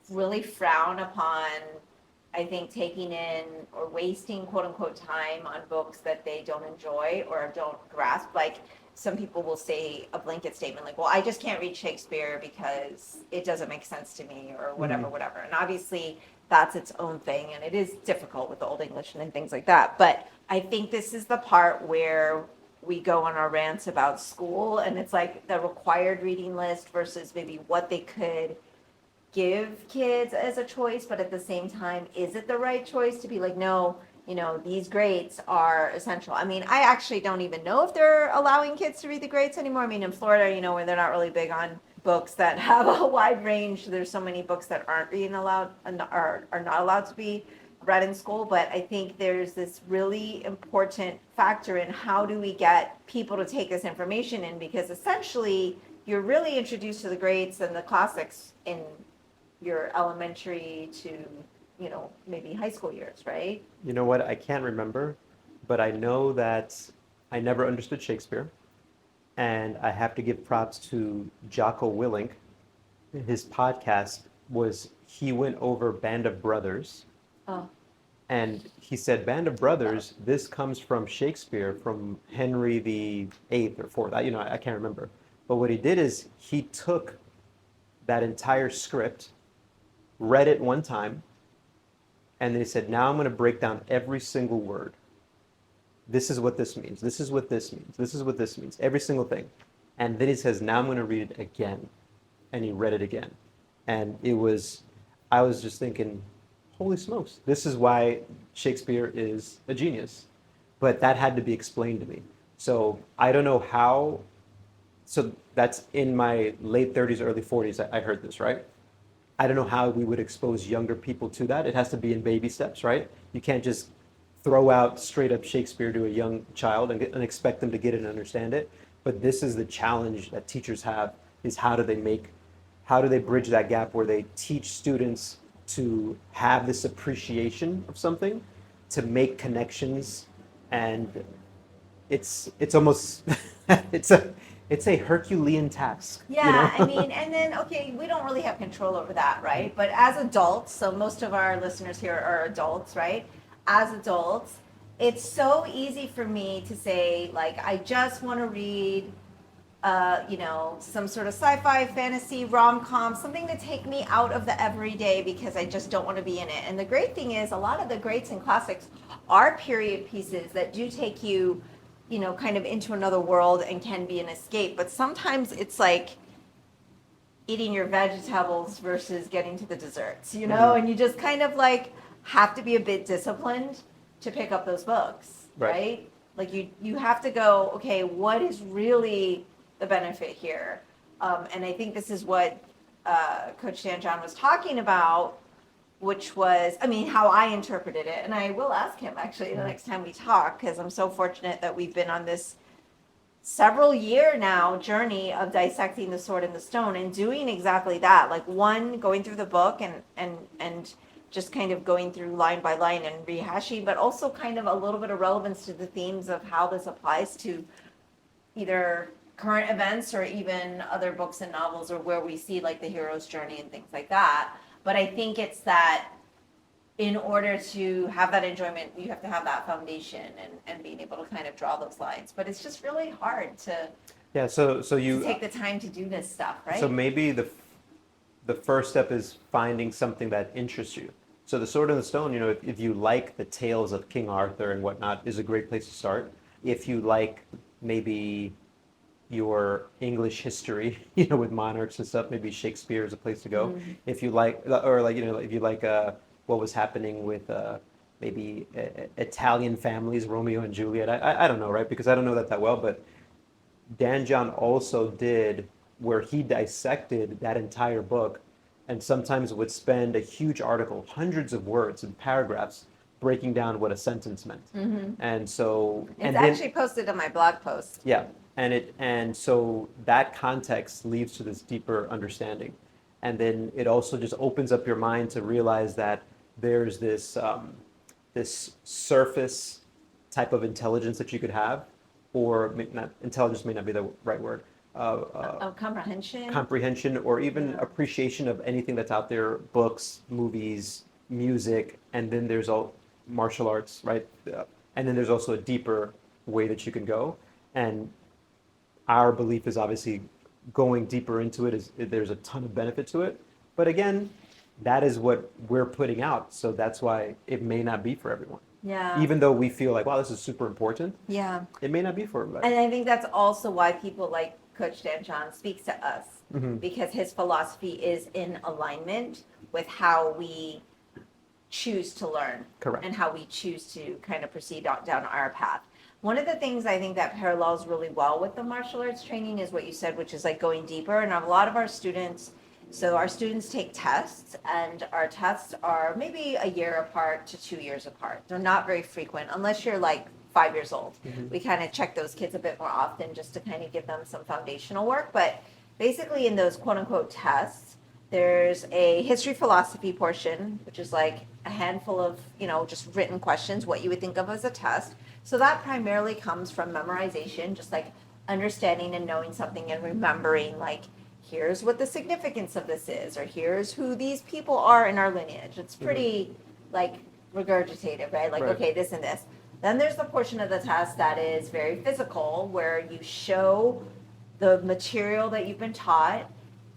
[SPEAKER 1] really frown upon, I think, taking in or wasting quote unquote time on books that they don't enjoy or don't grasp. Like some people will say a blanket statement like, well, I just can't read Shakespeare because it doesn't make sense to me or whatever,
[SPEAKER 2] Mm-hmm.
[SPEAKER 1] whatever. And obviously that's its own thing and it is difficult with the Old English and things like that. But I think this is the part where we go on our rants about school and it's like the required reading list versus maybe what they could give kids as a choice, but at the same time, is it the right choice to be like, no, these grades are essential. I mean, I actually don't even know if they're allowing kids to read the grades anymore. I mean, in Florida, where they're not really big on books that have a wide range, there's so many books that aren't being allowed, are not allowed to be read in school. But I think there's this really important factor in how do we get people to take this information in, because essentially you're really introduced to the grades and the classics in your elementary to, maybe high school years, right?
[SPEAKER 2] You know what? I can't remember, but I know that I never understood Shakespeare. And I have to give props to Jocko Willink. His podcast was he went over Band of Brothers,
[SPEAKER 1] Oh,
[SPEAKER 2] and he said Band of Brothers. This comes from Shakespeare, from Henry the Eighth or Fourth. I can't remember. But what he did is he took that entire script, read it one time, and then he said, "Now I'm going to break down every single word. This is what this means. This is what this means. This is what this means. Every single thing." And then he says, "Now I'm going to read it again." And he read it again. And I was just thinking, holy smokes, this is why Shakespeare is a genius. But that had to be explained to me. So I don't know how. So that's in my late 30s, early 40s, I heard this, right? I don't know how we would expose younger people to that. It has to be in baby steps, right? You can't just throw out straight up Shakespeare to a young child and expect them to get it and understand it. But this is the challenge that teachers have: is how do they bridge that gap where they teach students to have this appreciation of something, to make connections, and it's almost it's a Herculean task, you
[SPEAKER 1] yeah, I
[SPEAKER 2] know?
[SPEAKER 1] mean, and then, okay, we don't really have control over that, right? But as adults, so most of our listeners here are adults, right? As adults, it's so easy for me to say, like, I just want to read some sort of sci-fi, fantasy, rom-com, something to take me out of the everyday because I just don't want to be in it. And the great thing is, a lot of the greats and classics are period pieces that do take you, kind of into another world and can be an escape. But sometimes it's like eating your vegetables versus getting to the desserts,
[SPEAKER 2] Mhm.
[SPEAKER 1] and you just kind of like have to be a bit disciplined to pick up those books,
[SPEAKER 2] Right.
[SPEAKER 1] right? Like you have to go, okay, what is really the benefit here? And I think this is what Coach Dan John was talking about, which was, I mean, how I interpreted it. And I will ask him actually the next time we talk, because I'm so fortunate that we've been on this several year now journey of dissecting the sword and the stone and doing exactly that, like one, going through the book and just kind of going through line by line and rehashing, but also kind of a little bit of relevance to the themes of how this applies to either current events or even other books and novels, or where we see like the hero's journey and things like that. But I think it's that in order to have that enjoyment, you have to have that foundation and being able to kind of draw those lines. But it's just really hard
[SPEAKER 2] Yeah, so
[SPEAKER 1] to
[SPEAKER 2] you
[SPEAKER 1] take the time to do this stuff, right?
[SPEAKER 2] so maybe the first step is finding something that interests you. So the Sword and the Stone, if you like the tales of King Arthur and whatnot, is a great place to start. If you like maybe your English history, with monarchs and stuff, maybe Shakespeare is a place to go. If you like, or like, if you like what was happening with maybe Italian families, Romeo and Juliet. I don't know, right? Because I don't know that well, but Dan John also did where he dissected that entire book and sometimes would spend a huge article, hundreds of words and paragraphs, breaking down what a sentence meant. And so,
[SPEAKER 1] It's actually posted on my blog post.
[SPEAKER 2] yeah, and so that context leads to this deeper understanding, and then it also just opens up your mind to realize that there's this surface type of intelligence that you could have, or not intelligence may not be the right word,
[SPEAKER 1] Comprehension.
[SPEAKER 2] comprehension, or even appreciation of anything that's out there, books, movies, music, and then there's all martial arts, right? And then there's also a deeper way that you can go. And our belief is obviously going deeper into it there's a ton of benefit to it. But again, that is what we're putting out. So that's why it may not be for everyone.
[SPEAKER 1] Yeah.
[SPEAKER 2] Even though we feel like, wow, this is super important.
[SPEAKER 1] Yeah.
[SPEAKER 2] It may not be for everybody.
[SPEAKER 1] And I think that's also why people like Coach Dan John speaks to us, because his philosophy is in alignment with how we choose to learn.
[SPEAKER 2] Correct.
[SPEAKER 1] And how we choose to kind of proceed down our path. One of the things I think that parallels really well with the martial arts training is what you said, which is like going deeper. And a lot of our students, so our students take tests, and our tests are maybe a year apart to 2 years apart. They're not very frequent unless you're like 5 years old. We kind of check those kids a bit more often just to kind of give them some foundational work. But basically in those quote unquote tests, there's a history philosophy portion, which is like a handful of, just written questions, what you would think of as a test. So that primarily comes from memorization, just like understanding and knowing something and remembering, like, here's what the significance of this is, or here's who these people are in our lineage. It's pretty like regurgitative, right? Like,
[SPEAKER 2] Right.
[SPEAKER 1] okay, this and this. Then there's the portion of the test that is very physical, where you show the material that you've been taught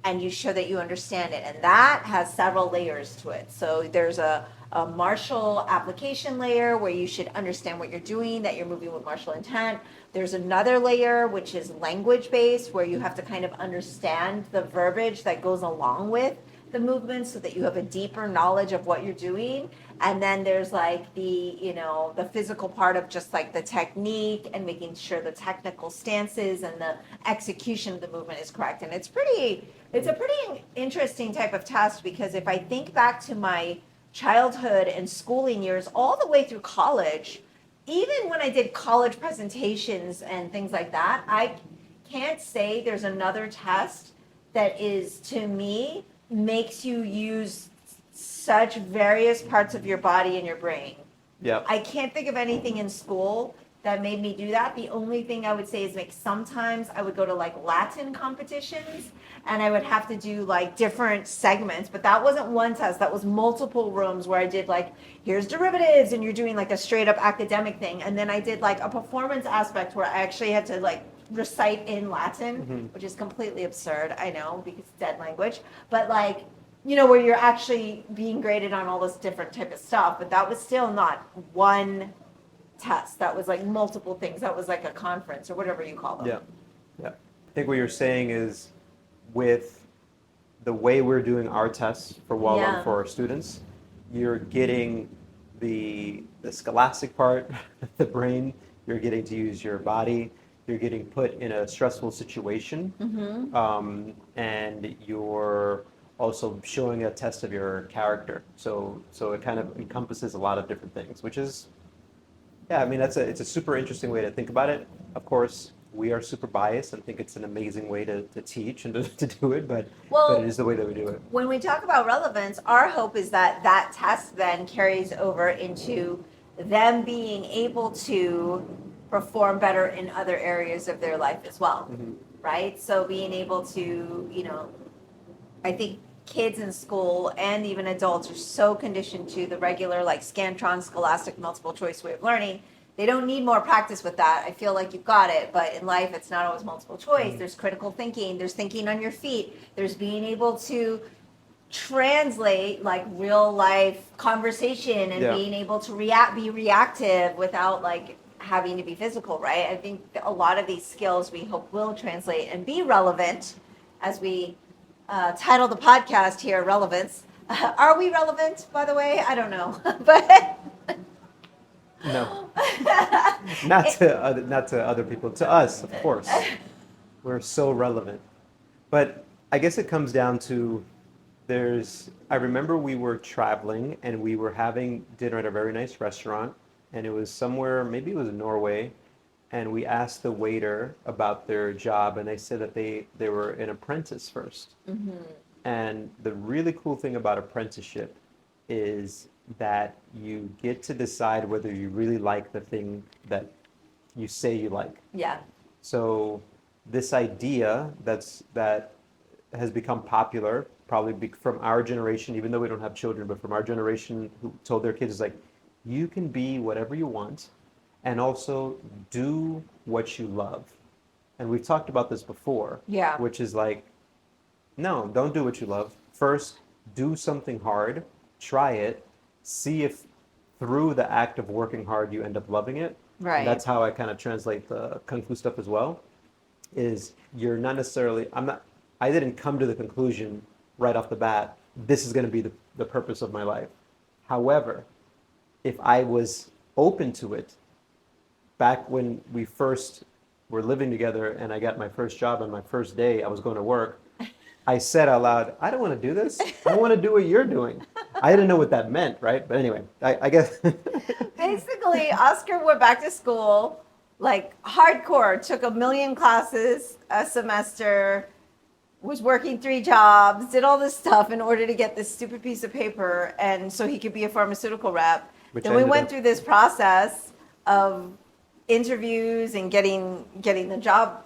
[SPEAKER 1] and you show that you understand it. And that has several layers to it. So there's a martial application layer where you should understand what you're doing, that you're moving with martial intent. There's another layer which is language based, where you have to kind of understand the verbiage that goes along with the movement so that you have a deeper knowledge of what you're doing. And then there's like the physical part of just like the technique and making sure the technical stances and the execution of the movement is correct. And it's a pretty interesting type of test, because if I think back to my childhood and schooling years all the way through college, even when I did college presentations and things like that, I can't say there's another test that is, to me, makes you use such various parts of your body and your brain.
[SPEAKER 2] Yeah.
[SPEAKER 1] I can't think of anything in school that made me do that. The only thing I would say is, like, sometimes I would go to like Latin competitions and I would have to do like different segments, but that wasn't one test. That was multiple rooms where I did like, here's derivatives, and you're doing like a straight up academic thing. And then I did like a performance aspect where I actually had to like recite in Latin, which is completely absurd, I know, because it's dead language. But like, where you're actually being graded on all this different type of stuff. But that was still not one test. That was like multiple things. That was like a conference or whatever you call them.
[SPEAKER 2] Yeah. Yeah. I think what you're saying is, with the way we're doing our tests for for our students, you're getting the scholastic part, the brain, you're getting to use your body, you're getting put in a stressful situation, and you're also showing a test of your character. So it kind of encompasses a lot of different things, which is, yeah, I mean, it's a super interesting way to think about it. Of course, we are super biased and think it's an amazing way to teach and to do it, but it is the way that we do it.
[SPEAKER 1] When we talk about relevance, our hope is that that test then carries over into them being able to perform better in other areas of their life as well, right? So being able to, I think kids in school and even adults are so conditioned to the regular like Scantron, scholastic, multiple choice way of learning. They don't need more practice with that. I feel like you've got it, but in life it's not always multiple choice. There's critical thinking, there's thinking on your feet, there's being able to translate like real life conversation and
[SPEAKER 2] Yeah.
[SPEAKER 1] being able to be reactive without like having to be physical, right? I think a lot of these skills we hope will translate and be relevant as we title the podcast here, Relevance. Are we relevant, by the way? I don't know. But
[SPEAKER 2] No, not to other people. To us, of course, we're so relevant. But I guess it comes down to I remember we were traveling and we were having dinner at a very nice restaurant, and it was somewhere, maybe it was in Norway, and we asked the waiter about their job, and they said that they were an apprentice first. And the really cool thing about apprenticeship is that you get to decide whether you really like the thing that you say you like.
[SPEAKER 1] yeah,
[SPEAKER 2] So this idea that has become popular, probably from our generation, even though we don't have children, but from our generation who told their kids is like, you can be whatever you want, and also do what you love. And we've talked about this before,
[SPEAKER 1] yeah,
[SPEAKER 2] which is like, no, don't do what you love. First, do something hard, try it, see if through the act of working hard you end up loving it.
[SPEAKER 1] right.
[SPEAKER 2] And that's how I kind of translate the Kung Fu stuff as well. Is you're not necessarily, I didn't come to the conclusion right off the bat, this is going to be the purpose of my life. However, if I was open to it, back when we first were living together and I got my first job on my first day, I was going to work. I said out loud, I don't want to do this. I want to do what you're doing. I didn't know what that meant, right? But anyway, I guess.
[SPEAKER 1] Basically, Oscar went back to school, like hardcore, took 1 million classes a semester, was working 3 jobs, did all this stuff in order to get this stupid piece of paper, and so he could be a pharmaceutical rep.
[SPEAKER 2] Which
[SPEAKER 1] Then we
[SPEAKER 2] ended
[SPEAKER 1] went
[SPEAKER 2] up-
[SPEAKER 1] through this process of interviews and getting the job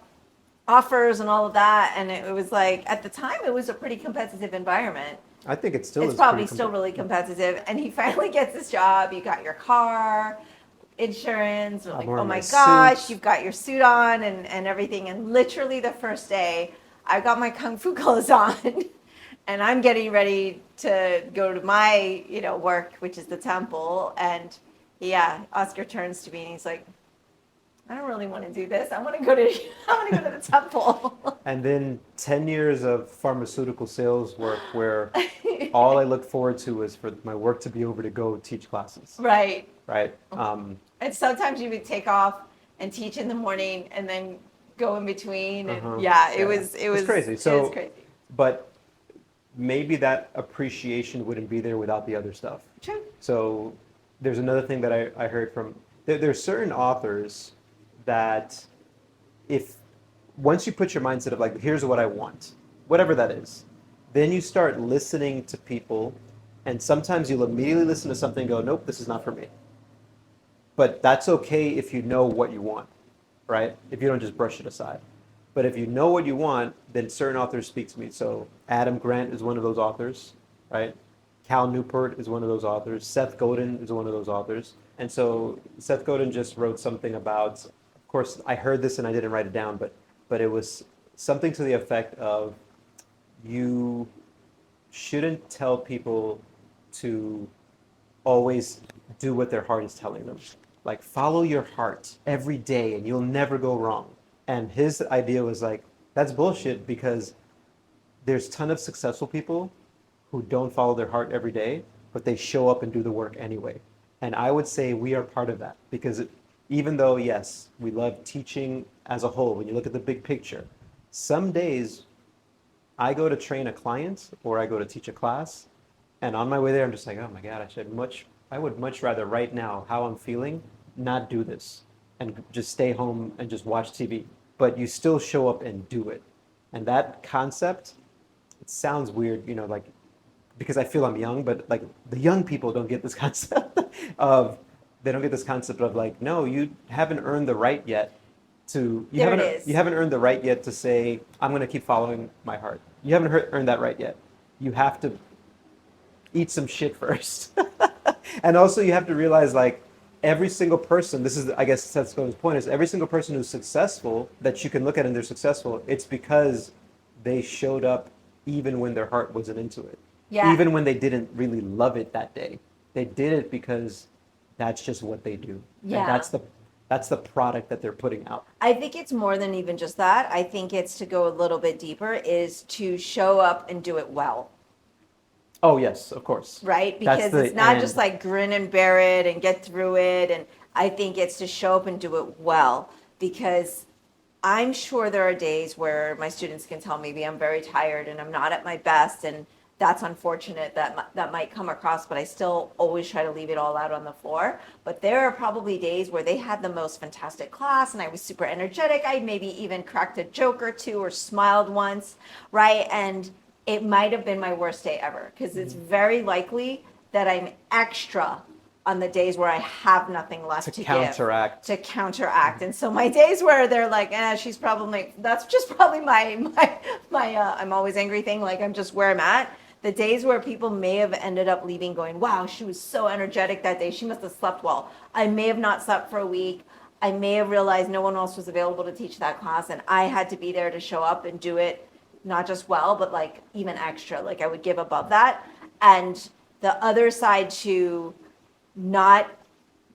[SPEAKER 1] offers and all of that, and it was like at the time it was a pretty competitive environment.
[SPEAKER 2] I think it still
[SPEAKER 1] It's
[SPEAKER 2] is
[SPEAKER 1] probably
[SPEAKER 2] pretty
[SPEAKER 1] still really competitive, and he finally gets this job. You got your car, insurance. We're
[SPEAKER 2] I'm
[SPEAKER 1] like,
[SPEAKER 2] wearing
[SPEAKER 1] oh my
[SPEAKER 2] my
[SPEAKER 1] gosh,
[SPEAKER 2] suit.
[SPEAKER 1] you've got your suit on and everything. And literally the first day, I got my kung fu clothes on, and I'm getting ready to go to my work, which is the temple. And yeah, Oscar turns to me and he's like, I don't really want to do this. I want to go to the temple.
[SPEAKER 2] And then 10 years of pharmaceutical sales work where all I looked forward to was for my work to be over to go teach classes,
[SPEAKER 1] Right.
[SPEAKER 2] right?
[SPEAKER 1] And sometimes you would take off and teach in the morning and then go in between. And yeah, it was
[SPEAKER 2] crazy.
[SPEAKER 1] It
[SPEAKER 2] So,
[SPEAKER 1] was crazy.
[SPEAKER 2] but maybe that appreciation wouldn't be there without the other stuff.
[SPEAKER 1] True.
[SPEAKER 2] So there's another thing that I heard from, there's certain authors that if once you put your mindset of like, here's what I want, whatever that is, then you start listening to people, and sometimes you'll immediately listen to something and go, nope, this is not for me. But that's okay if you know what you want, right? If you don't just brush it aside. But if you know what you want, then certain authors speak to me. So Adam Grant is one of those authors, right? Cal Newport is one of those authors. Seth Godin is one of those authors. And so Seth Godin just wrote something about, of course, I heard this and I didn't write it down, but it was something to the effect of, you shouldn't tell people to always do what their heart is telling them. Like, follow your heart every day and you'll never go wrong. And his idea was like, that's bullshit, because there's a ton of successful people who don't follow their heart every day, but they show up and do the work anyway. And I would say we are part of that, because even though, yes, we love teaching as a whole, when you look at the big picture, some days I go to train a client or I go to teach a class, and on my way there, I'm just like, oh my God, I would much rather right now, how I'm feeling, not do this and just stay home and just watch TV. But you still show up and do it. And that concept, it sounds weird, like, because I feel I'm young, but like the young people don't get this concept they don't get this concept of like, no, you haven't earned the right yet you haven't earned the right yet to say, I'm going to keep following my heart. You haven't earned that right yet. You have to eat some shit first. And also you have to realize, like, every single person, this is, I guess Seth Godin's point, is every single person who's successful that you can look at and they're successful, it's because they showed up even when their heart wasn't into it.
[SPEAKER 1] Yeah.
[SPEAKER 2] even when they didn't really love it that day. They did it because that's just what they do. And
[SPEAKER 1] Yeah.
[SPEAKER 2] that's the product that they're putting out.
[SPEAKER 1] I think it's more than even just that. I think it's to go a little bit deeper is to show up and do it well,
[SPEAKER 2] Oh, yes, of course.
[SPEAKER 1] right?
[SPEAKER 2] That's
[SPEAKER 1] Because it's
[SPEAKER 2] the
[SPEAKER 1] not just
[SPEAKER 2] end.
[SPEAKER 1] like grin and bear it and get through it. And I think it's to show up and do it well because I'm sure there are days where my students can tell maybe I'm very tired and I'm not at my best, and that's unfortunate that might come across, but I still always try to leave it all out on the floor. But there are probably days where they had the most fantastic class and I was super energetic. I maybe even cracked a joke or two or smiled once, right? And it might have been my worst day ever because it's very likely that I'm extra on the days where I have nothing left
[SPEAKER 2] To
[SPEAKER 1] to
[SPEAKER 2] counteract.
[SPEAKER 1] give to counteract. And so my days where they're like, she's probably that's just probably my I'm always angry thing. Like I'm just where I'm at. The days where people may have ended up leaving going, wow, she was so energetic that day. She must have slept well. I may have not slept for a week. I may have realized no one else was available to teach that class, and I had to be there to show up and do it not just well, but like even extra. Like I would give above that. And the other side to not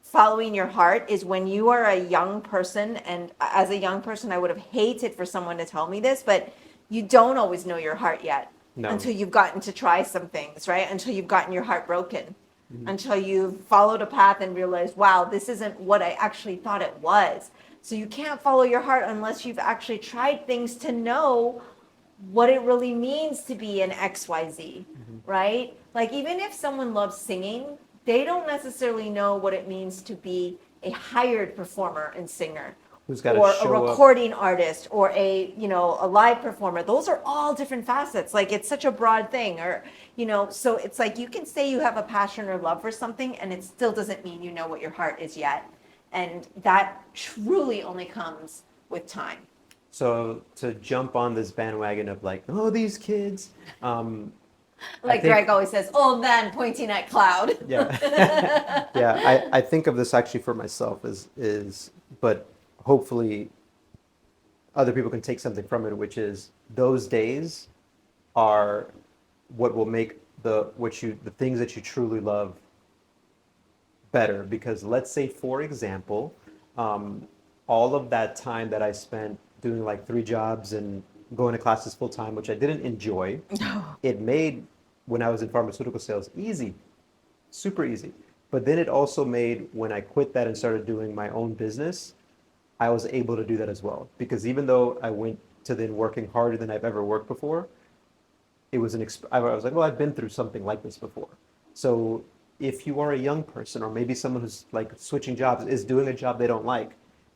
[SPEAKER 1] following your heart is when you are a young person, and as a young person I would have hated for someone to tell me this, but you don't always know your heart yet
[SPEAKER 2] No.
[SPEAKER 1] until you've gotten to try some things, right? Until you've gotten your heart broken, until you've followed a path and realized, wow, this isn't what I actually thought it was. So you can't follow your heart unless you've actually tried things to know what it really means to be an XYZ, right? Like, even if someone loves singing, they don't necessarily know what it means to be a hired performer and singer
[SPEAKER 2] Who's got to
[SPEAKER 1] or a
[SPEAKER 2] show up.
[SPEAKER 1] recording artist or a live performer. Those are all different facets. Like, it's such a broad thing. Or, so it's like you can say you have a passion or love for something and it still doesn't mean you know what your heart is yet. And that truly only comes with time.
[SPEAKER 2] So to jump on this bandwagon of like, oh, these kids, I
[SPEAKER 1] Like
[SPEAKER 2] think,
[SPEAKER 1] Greg always says, old man pointing at cloud.
[SPEAKER 2] yeah, yeah, I think of this actually for myself but hopefully other people can take something from it, which is those days are what will make the things that you truly love better. Because let's say, for example, all of that time that I spent doing like 3 jobs and going to classes full time, which I didn't enjoy, it made when I was in pharmaceutical sales easy, super easy. But then it also made when I quit that and started doing my own business, I was able to do that as well. Because even though I went to then working harder than I've ever worked before, I was like, well, I've been through something like this before. So if you are a young person, or maybe someone who's like switching jobs, is doing a job they don't like,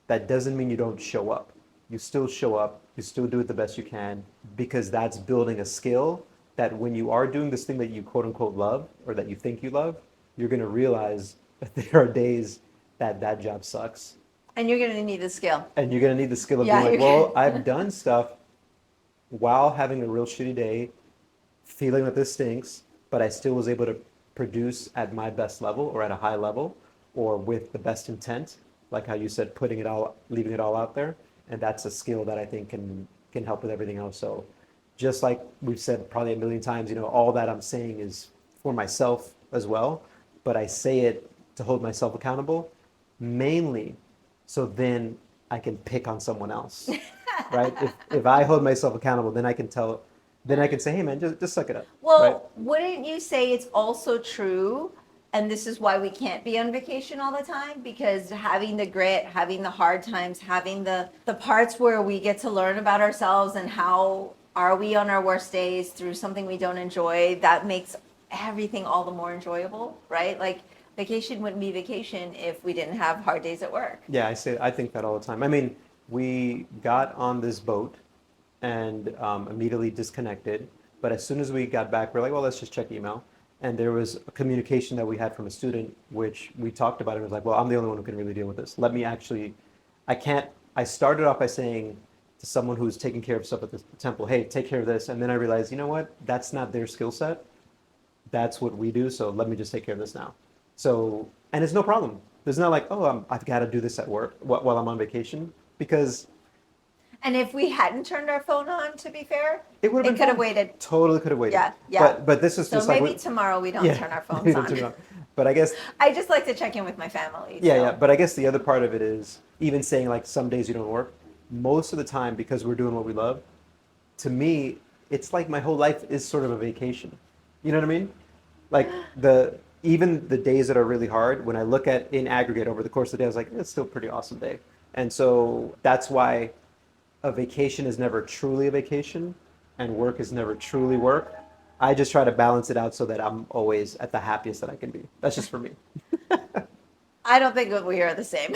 [SPEAKER 2] that doesn't mean you don't show up. You still show up, you still do it the best you can, because that's building a skill that when you are doing this thing that you quote unquote love, or that you think you love, you're going to realize that there are days that that job sucks.
[SPEAKER 1] And you're going to need the skill.
[SPEAKER 2] And you're going to need the skill of
[SPEAKER 1] Yeah,
[SPEAKER 2] being like,
[SPEAKER 1] you're
[SPEAKER 2] well, I've done stuff while having a real shitty day, feeling that this stinks, but I still was able to produce at my best level, or at a high level, or with the best intent, like how you said, putting it all, leaving it all out there. And that's a skill that I think can help with everything else. So just like we've said probably a million times, all that I'm saying is for myself as well, but I say it to hold myself accountable, mainly so then I can pick on someone else, right? If I hold myself accountable, then then I can say, hey man, just suck it up, right?
[SPEAKER 1] Well, wouldn't you say it's also true? And this is why we can't be on vacation all the time, because having the grit, having the hard times, having the parts where we get to learn about ourselves and how are we on our worst days through something we don't enjoy, that makes everything all the more enjoyable, right? Like vacation wouldn't be vacation if we didn't have hard days at work.
[SPEAKER 2] Yeah, I think that all the time. I mean, we got on this boat and immediately disconnected. But as soon as we got back, we're like, well, let's just check email. And there was a communication that we had from a student, which we talked about. It was like, well, I'm the only one who can really deal with this. I can't. I started off by saying to someone who's taking care of stuff at the temple, hey, take care of this. And then I realized, you know what? That's not their skill set. That's what we do. So let me just take care of this now. So, and it's no problem. There's not like, oh, I've got to do this at work while I'm on vacation, because
[SPEAKER 1] And if we hadn't turned our phone on, to be fair,
[SPEAKER 2] It would have
[SPEAKER 1] it
[SPEAKER 2] been
[SPEAKER 1] could have
[SPEAKER 2] fine.
[SPEAKER 1] waited.
[SPEAKER 2] Totally could have waited.
[SPEAKER 1] Yeah, yeah.
[SPEAKER 2] But this is
[SPEAKER 1] So
[SPEAKER 2] just
[SPEAKER 1] maybe
[SPEAKER 2] like
[SPEAKER 1] tomorrow we don't
[SPEAKER 2] yeah,
[SPEAKER 1] turn our
[SPEAKER 2] we
[SPEAKER 1] phones
[SPEAKER 2] don't turn it
[SPEAKER 1] on.
[SPEAKER 2] on. But I guess
[SPEAKER 1] I just like to check in with my family.
[SPEAKER 2] yeah,
[SPEAKER 1] so.
[SPEAKER 2] yeah. But I guess the other part of it is even saying like some days you don't work. Most of the time, because we're doing what we love, to me, it's like my whole life is sort of a vacation. You know what I mean? Like even the days that are really hard, when I look at in aggregate over the course of the day, I was like, it's still a pretty awesome day. And so that's why a vacation is never truly a vacation and work is never truly work. I just try to balance it out so that I'm always at the happiest that I can be. That's just for me.
[SPEAKER 1] I don't think that we are the same.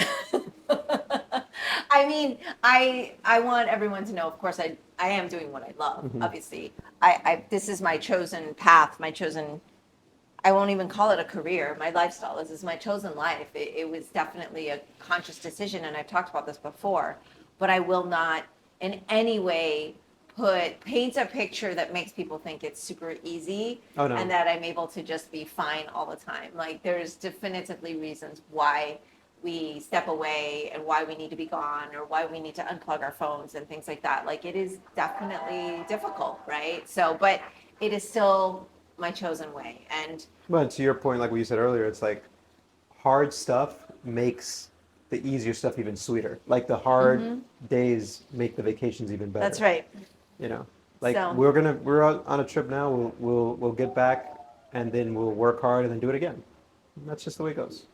[SPEAKER 1] I mean, I want everyone to know, of course, I am doing what I love, obviously. This is my chosen path, my chosen, I won't even call it a career, my lifestyle. This is my chosen life. It was definitely a conscious decision, and I've talked about this before, but I will not in any way paint a picture that makes people think it's super easy
[SPEAKER 2] Oh, no.
[SPEAKER 1] and that I'm able to just be fine all the time. Like there's definitively reasons why we step away and why we need to be gone or why we need to unplug our phones and things like that. Like it is definitely difficult, right? So, but it is still my chosen way. And
[SPEAKER 2] But to your point, like what you said earlier, it's like hard stuff makes the easier stuff even sweeter. Like the hard days make the vacations even better.
[SPEAKER 1] that's right.
[SPEAKER 2] You know, like
[SPEAKER 1] So-
[SPEAKER 2] we're out on a trip now. We'll get back and then we'll work hard and then do it again. And that's just the way it goes.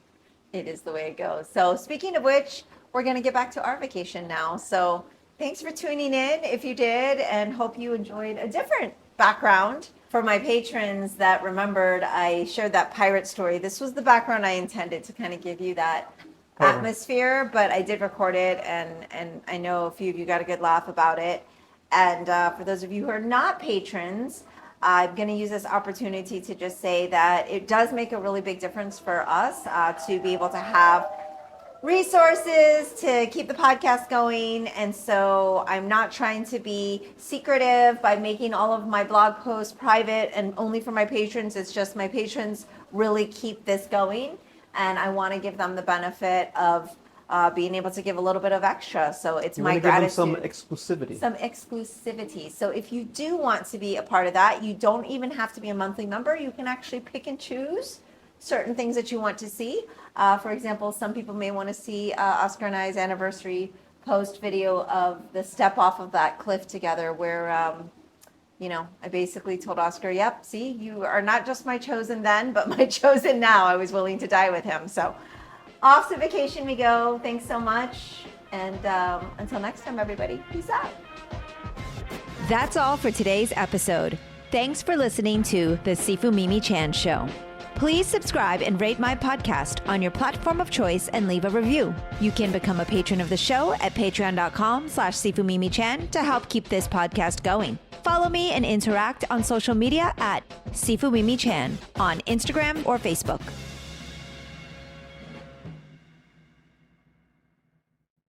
[SPEAKER 1] It is the way it goes. So speaking of which, we're going to get back to our vacation now. So thanks for tuning in if you did, and hope you enjoyed a different background. For my patrons that remembered, I shared that pirate story. This was the background I intended to kind of give you that atmosphere, but I did record it, and I know a few of you got a good laugh about it. And for those of you who are not patrons, I'm going to use this opportunity to just say that it does make a really big difference for us to be able to have resources to keep the podcast going. And so I'm not trying to be secretive by making all of my blog posts private and only for my patrons. It's just my patrons really keep this going. And I want to give them the benefit of being able to give a little bit of extra. So it's
[SPEAKER 2] You
[SPEAKER 1] my
[SPEAKER 2] want to give them
[SPEAKER 1] gratitude.
[SPEAKER 2] some exclusivity.
[SPEAKER 1] Some exclusivity. So if you do want to be a part of that, you don't even have to be a monthly member. You can actually pick and choose certain things that you want to see. For example, some people may want to see Oscar and I's anniversary post video of the step off of that cliff together where, I basically told Oscar, yep, see, you are not just my chosen then, but my chosen now. I was willing to die with him. So off to vacation we go. Thanks so much. And until next time, everybody, peace out.
[SPEAKER 3] That's all for today's episode. Thanks for listening to The Sifu Mimi Chan Show. Please subscribe and rate my podcast on your platform of choice and leave a review. You can become a patron of the show at patreon.com/SifuMimiChan to help keep this podcast going. Follow me and interact on social media at Sifu Mimi Chan on Instagram or Facebook.